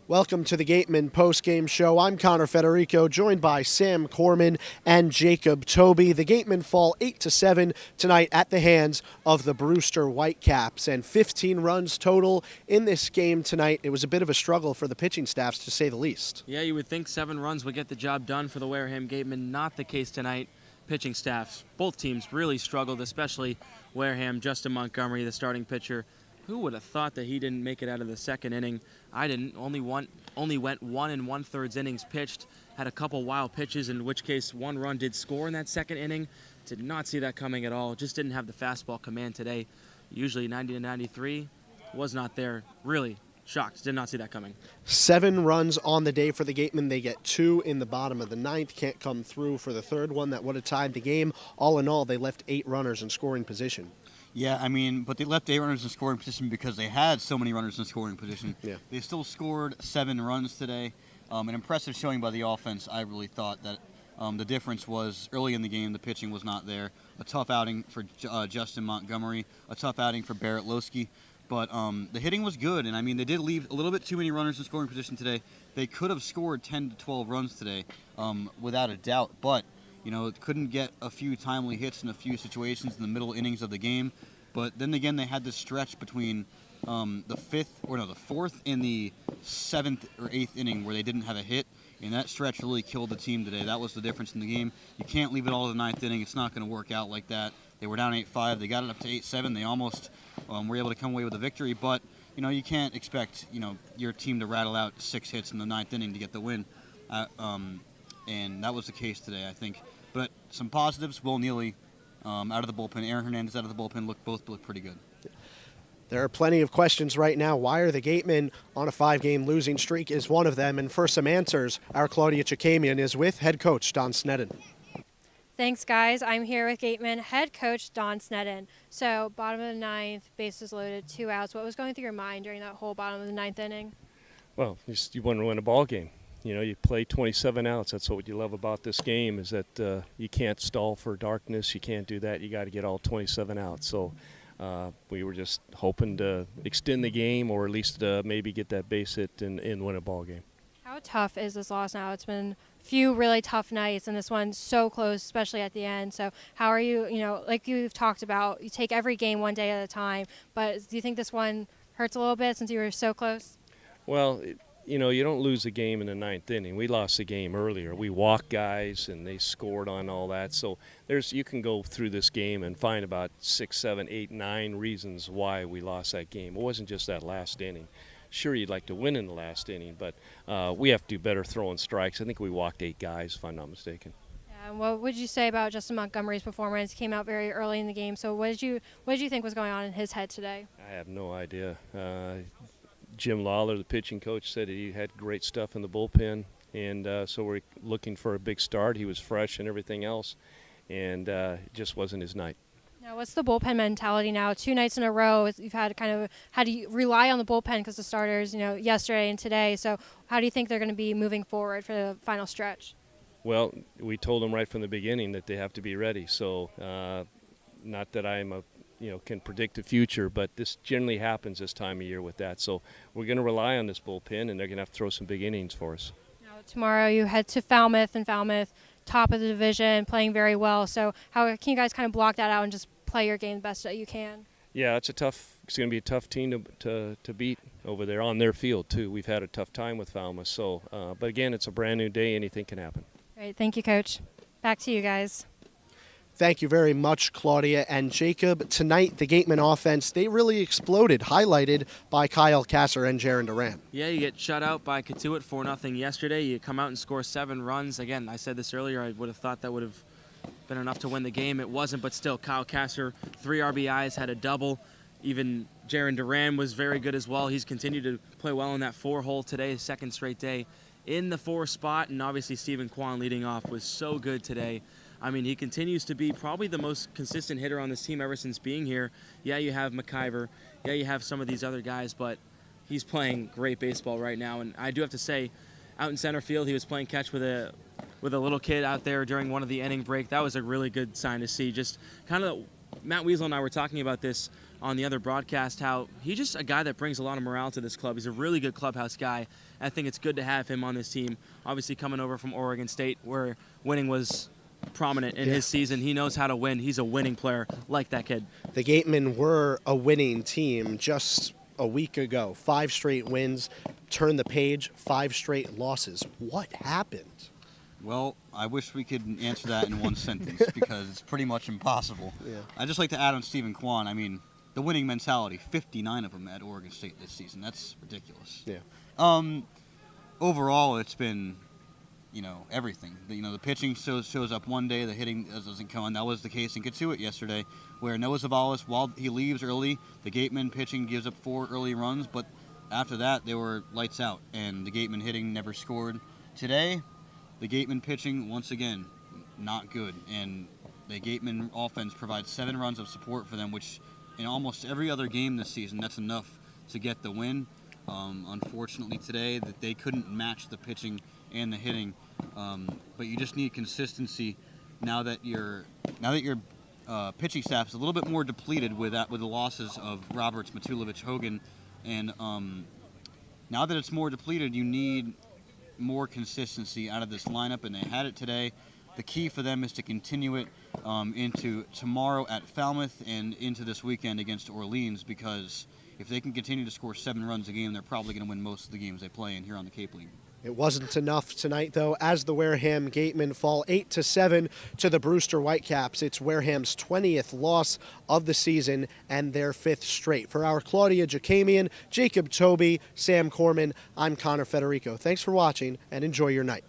Welcome to the Gatemen Postgame Show. I'm Connor Federico, joined by Sam Corman and Jacob Tobey. The Gatemen fall 8-7 tonight at the hands of the Brewster Whitecaps, and 15 runs total in this game tonight. It was a bit of a struggle for the pitching staffs, to say the least. Yeah, you would think 7 runs would get the job done for the Wareham Gatemen. Not the case tonight. Pitching staffs, both teams really struggled, especially Wareham. Justin Montgomery, the starting pitcher. Who would have thought that he didn't make it out of the second inning? I didn't. Only went 1 1/3 innings pitched. Had a couple wild pitches, in which case 1 run did score in that second inning. Did not see that coming at all. Just didn't have the fastball command today. Usually 90 to 93. Was not there. Really shocked. Did not see that coming. 7 runs on the day for the Gatemen. They get 2 in the bottom of the ninth. Can't come through for the third one that would have tied the game. All in all, they left 8 runners in scoring position. Yeah, but they left 8 runners in scoring position because they had so many runners in scoring position. Yeah. They still scored 7 runs today. An impressive showing by the offense. I really thought that the difference was early in the game, the pitching was not there. A tough outing for Justin Montgomery, a tough outing for Barrett Losky. But the hitting was good, and they did leave a little bit too many runners in scoring position today. They could have scored 10 to 12 runs today, without a doubt. But couldn't get a few timely hits in a few situations in the middle innings of the game. But then again, they had this stretch between the 4th and the 7th or 8th inning where they didn't have a hit, and that stretch really killed the team today. That was the difference in the game. You can't leave it all to the 9th inning. It's not going to work out like that. They were down 8-5. They got it up to 8-7. They almost were able to come away with a victory. But you can't expect your team to rattle out 6 hits in the 9th inning to get the win. And that was the case today, I think. But some positives: Will Neely out of the bullpen, Aaron Hernandez out of the bullpen, both look pretty good. There are plenty of questions right now. Why are the Gatemen on a 5-game losing streak is one of them. And for some answers, our Claudia Chakamian is with head coach Don Sneddon. Thanks, guys. I'm here with Gatemen head coach Don Sneddon. So, bottom of the 9th, bases loaded, 2 outs. What was going through your mind during that whole bottom of the 9th inning? Well, you want to win a ball game. You play 27 outs. That's what you love about this game, is that you can't stall for darkness. You can't do that. You got to get all 27 outs. So we were just hoping to extend the game, or at least maybe get that base hit and win a ball game. How tough is this loss now? It's been a few really tough nights, and this one's so close, especially at the end. So how are you, like you've talked about, you take every game one day at a time, but do you think this one hurts a little bit since you were so close? Well, you don't lose a game in the 9th inning. We lost the game earlier. We walked guys, and they scored on all that. So you can go through this game and find about 6, 7, 8, 9 reasons why we lost that game. It wasn't just that last inning. Sure, you'd like to win in the last inning, but we have to do better throwing strikes. I think we walked 8 guys, if I'm not mistaken. Yeah, and what would you say about Justin Montgomery's performance? He came out very early in the game. So what did you think was going on in his head today? I have no idea. Jim Lawler, the pitching coach, said he had great stuff in the bullpen, and so we're looking for a big start. He was fresh and everything else, and it just wasn't his night. Now, what's the bullpen mentality now? 2 nights in a row, you've had how do you rely on the bullpen because the starters, yesterday and today. So how do you think they're going to be moving forward for the final stretch? Well, we told them right from the beginning that they have to be ready. So not that I'm can predict the future, but this generally happens this time of year with that. So we're going to rely on this bullpen, and they're going to have to throw some big innings for us. Now, tomorrow you head to Falmouth, and Falmouth, top of the division, playing very well. So how can you guys kind of block that out and just play your game the best that you can? Yeah, it's going to be a tough team to beat over there on their field, too. We've had a tough time with Falmouth. So, but again, it's a brand new day. Anything can happen. Great. Thank you, Coach. Back to you guys. Thank you very much, Claudia and Jacob. Tonight, the Gatemen offense, they really exploded, highlighted by Kyle Kasser and Jaron Duran. Yeah, you get shut out by Katuitt 4-0 yesterday. You come out and score 7 runs. Again, I said this earlier, I would have thought that would have been enough to win the game. It wasn't, but still, Kyle Kasser, 3 RBIs, had a double. Even Jaron Duran was very good as well. He's continued to play well in that 4-hole today, his 2nd straight day in the 4 spot. And obviously, Stephen Kwan leading off was so good today. He continues to be probably the most consistent hitter on this team ever since being here. Yeah, you have McIver. Yeah, you have some of these other guys, but he's playing great baseball right now. And I do have to say, out in center field, he was playing catch with a little kid out there during one of the inning break. That was a really good sign to see. Just kind of, Matt Weasel and I were talking about this on the other broadcast how he's just a guy that brings a lot of morale to this club. He's a really good clubhouse guy. I think it's good to have him on this team. Obviously coming over from Oregon State where winning was prominent in his season. He knows how to win. He's a winning player like that kid. The Gatemen were a winning team just a week ago. 5 straight wins, turn the page, 5 straight losses. What happened? Well, I wish we could answer that in one sentence because it's pretty much impossible. Yeah. I'd just like to add on Stephen Kwan. I mean, the winning mentality, 59 of them at Oregon State this season. That's ridiculous. Yeah. Overall, it's been, everything. The pitching shows up one day, the hitting doesn't come on. That was the case in Katuitt yesterday, where Noah Zavalis, while he leaves early, the Gatemen pitching gives up 4 early runs, but after that, they were lights out, and the Gatemen hitting never scored. Today, the Gatemen pitching, once again, not good, and the Gatemen offense provides 7 runs of support for them, which in almost every other game this season, that's enough to get the win. Unfortunately today, that they couldn't match the pitching and the hitting, but you just need consistency now that your pitching staff is a little bit more depleted with the losses of Roberts, Matulovic, Hogan, and now that it's more depleted, you need more consistency out of this lineup, and they had it today. The key for them is to continue it into tomorrow at Falmouth and into this weekend against Orleans, because if they can continue to score 7 runs a game, they're probably going to win most of the games they play in here on the Cape League. It wasn't enough tonight, though, as the Wareham Gatemen fall 8-7 to the Brewster Whitecaps. It's Wareham's 20th loss of the season and their 5th straight. For our Claudia Chakamian, Jacob Tobey, Sam Corman, I'm Connor Federico. Thanks for watching and enjoy your night.